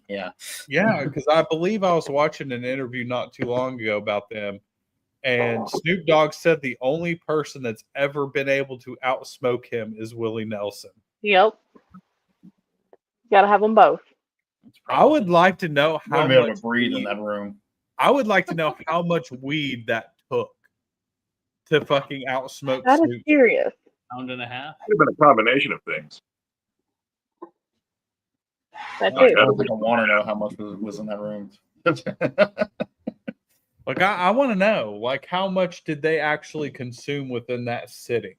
Yeah, because I believe I was watching an interview not too long ago about them, and Snoop Dogg said the only person that's ever been able to outsmoke him is Willie Nelson. Yep. You got to have them both. I would like to know how be able much to breathe in that room. I would like to know how much weed that took to fucking outsmoke That Snoop. is serious. Pound and a half. Could have been a combination of things. That I too. don't think I want to know how much was in that room. Like I want to know, like, how much did they actually consume within that sitting?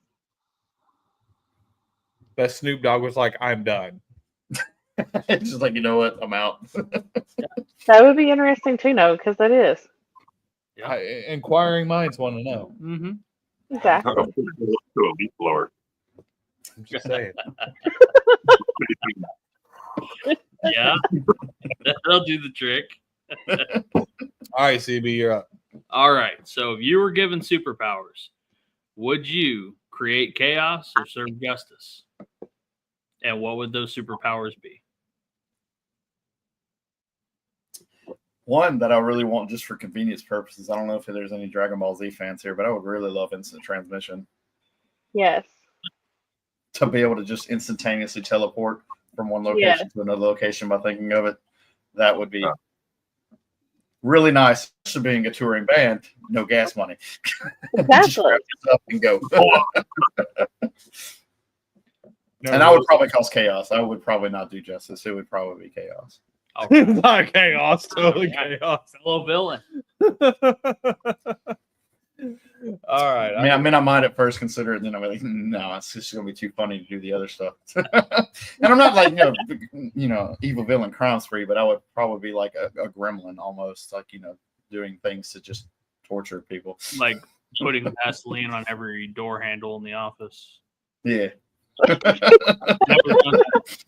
That Snoop Dogg was like, I'm done. It's just like, you know what, I'm out. That would be interesting to know because that is. Yeah. Inquiring minds want to know. Mm-hmm. Exactly. To a leaf blower. I'm just saying. Yeah. That'll do the trick. All right, CB, you're up. All right. So if you were given superpowers, would you create chaos or serve justice? And what would those superpowers be? One that I really want just for convenience purposes. I don't know if there's any Dragon Ball Z fans here, but I would really love instant transmission. Yes. To be able to just instantaneously teleport from one location to another location by thinking of it. That would be really nice. To being a touring band, no gas money. Exactly. Just grab this up and go. And I would probably cause chaos. I would probably not do justice. It would probably be chaos. It's not chaos, totally chaos. Fellow villain. All right. I mean, I might at first consider it, and then I'm like, no, it's just going to be too funny to do the other stuff. And I'm not like, evil villain crime spree, but I would probably be like a gremlin almost, like, doing things to just torture people. Like putting Vaseline on every door handle in the office. Yeah. Never done that.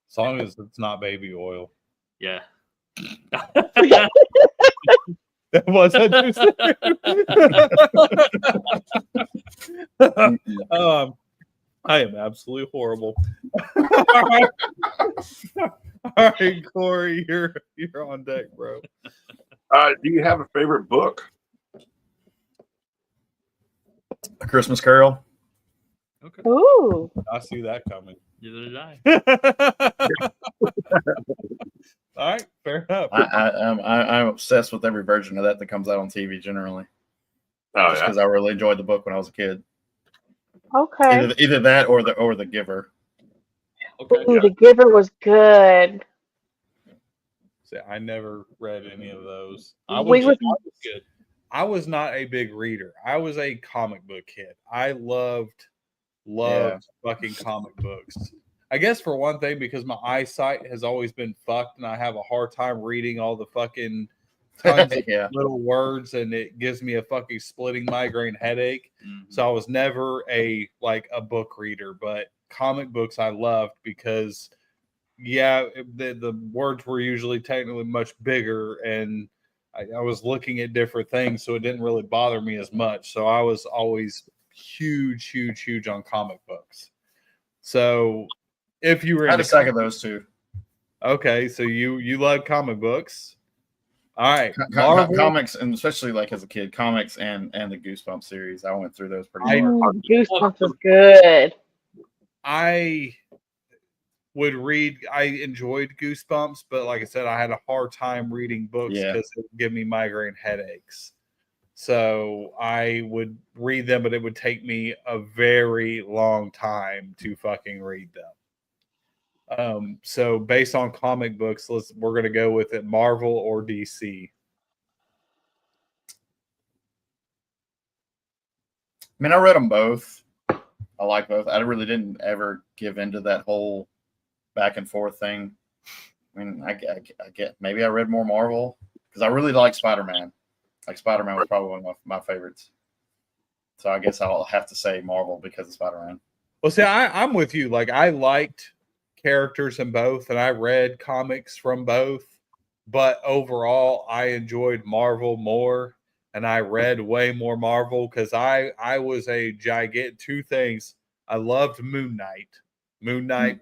As long as it's not baby oil. Yeah. Was that too serious? I am absolutely horrible. All right, Corey, you're on deck, bro. Do you have a favorite book? A Christmas Carol. Okay. Ooh. I see that coming. Neither did I. All right, fair enough. I'm obsessed with every version of that comes out on TV generally. Oh, Just yeah. because I really enjoyed the book when I was a kid. Okay. Either that or the Giver. Okay. Ooh, The Giver was good. See, I never read any of those. Good. I was not a big reader. I was a comic book kid. I loved fucking comic books. I guess for one thing, because my eyesight has always been fucked and I have a hard time reading all the fucking tons of little words, and it gives me a fucking splitting migraine headache. Mm-hmm. So I was never a book reader, but comic books I loved because the words were usually technically much bigger, and I was looking at different things, so it didn't really bother me as much. So I was always huge on comic books. So if you were I had a stack of those too. Okay, so you love comic books. All right. Comics, and especially like as a kid, comics and the Goosebumps series. I went through those pretty hard. Ooh, Goosebumps was good. I would read. I enjoyed Goosebumps, but like I said, I had a hard time reading books because it would give me migraine headaches. So I would read them, but it would take me a very long time to fucking read them. So based on comic books, we're gonna go with it: Marvel or DC. I mean, I read them both. I like both. I really didn't ever give into that whole back and forth thing. I mean, I get maybe I read more Marvel because I really like Spider-Man. Like Spider-Man was probably one of my favorites. So I guess I'll have to say Marvel because of Spider-Man. Well, see, I'm with you. Like, I liked characters in both, and I read comics from both. But overall, I enjoyed Marvel more, and I read way more Marvel because I was a gigantic two things. I loved Moon Knight. Moon Knight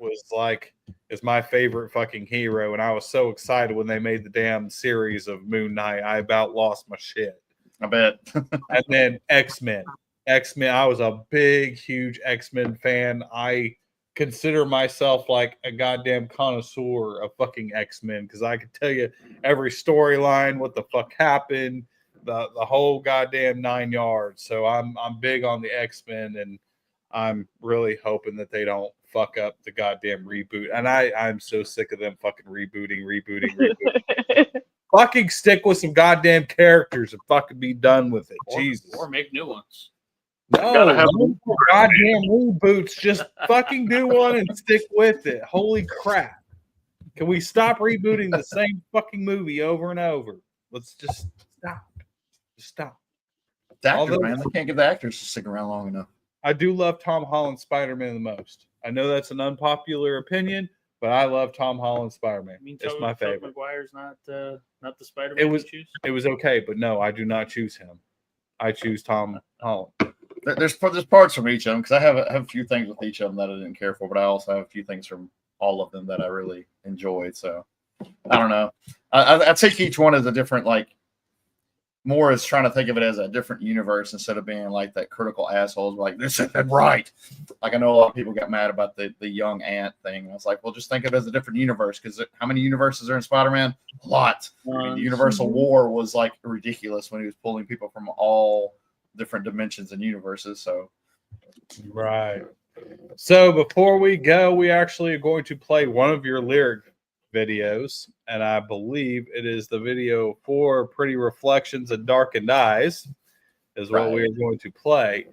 is my favorite fucking hero, and I was so excited when they made the damn series of Moon Knight. I about lost my shit. I bet. And then X-Men. I was a big, huge X-Men fan. I consider myself like a goddamn connoisseur of fucking X-Men because I could tell you every storyline, what the fuck happened, the whole goddamn 9 yards. So I'm big on the X-Men, and I'm really hoping that they don't fuck up the goddamn reboot. And I'm so sick of them fucking rebooting. Fucking stick with some goddamn characters and fucking be done with it. Jesus. Or make new ones. No, goddamn reboots. Just fucking do one and stick with it. Holy crap. Can we stop rebooting the same fucking movie over and over? Let's just stop. Just stop. The actors, man. They can't get the actors to stick around long enough. I do love Tom Holland Spider-Man the most. I know that's an unpopular opinion, but I love Tom Holland Spider-Man. It's my favorite. Maguire's not the Spider-Man you choose? It was okay, but no, I do not choose him. I choose Tom Holland. There's parts from each of them because I have a few things with each of them that I didn't care for, but I also have a few things from all of them that I really enjoyed. So I don't know. I take each one as a different, like, more as trying to think of it as a different universe instead of being like that critical assholes like this isn't right. Like I know a lot of people got mad about the young ant thing. And I was like, well, just think of it as a different universe because how many universes are in Spider-Man? A lot. I mean, the Universal War was like ridiculous when he was pulling people from all different dimensions and universes. So right. So before we go, we actually are going to play one of your lyric videos, and I believe it is the video for Pretty Reflections and Darkened Eyes is what we Right. are going to play.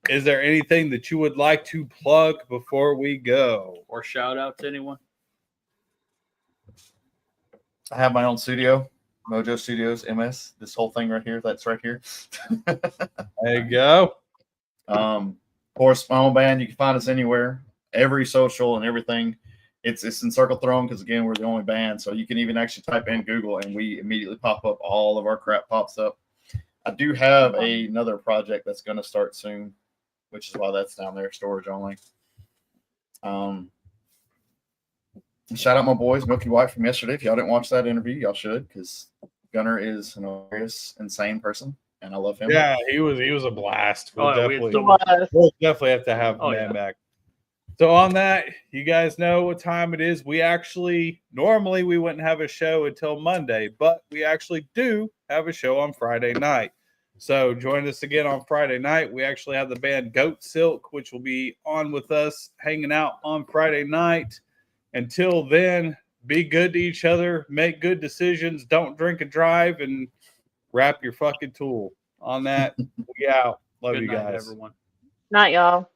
Is there anything that you would like to plug before we go? Or shout out to anyone. I have my own studio, Mojo Studios MS. This whole thing right here, that's right here. There you go. Of course, my own band. You can find us anywhere, every social and everything. It's Encircled Throne because again, we're the only band. So you can even actually type in Google and we immediately pop up. All of our crap pops up. I do have another project that's going to start soon, which is why that's down there, storage only. Shout out my boys, Milky White from yesterday. If y'all didn't watch that interview, y'all should, because Gunner is an hilarious, insane person, and I love him. Yeah, he was a blast. We'll Oh, yeah, we had definitely so much- we'll definitely have to have Oh, man yeah. back. So on that, you guys know what time it is. We actually normally we wouldn't have a show until Monday, but we actually do have a show on Friday night. So join us again on Friday night. We actually have the band Goat Silk, which will be on with us, hanging out on Friday night. Until then, be good to each other, make good decisions, don't drink and drive, and wrap your fucking tool. On that, we out. Love Good you night, guys. everyone. Night, y'all.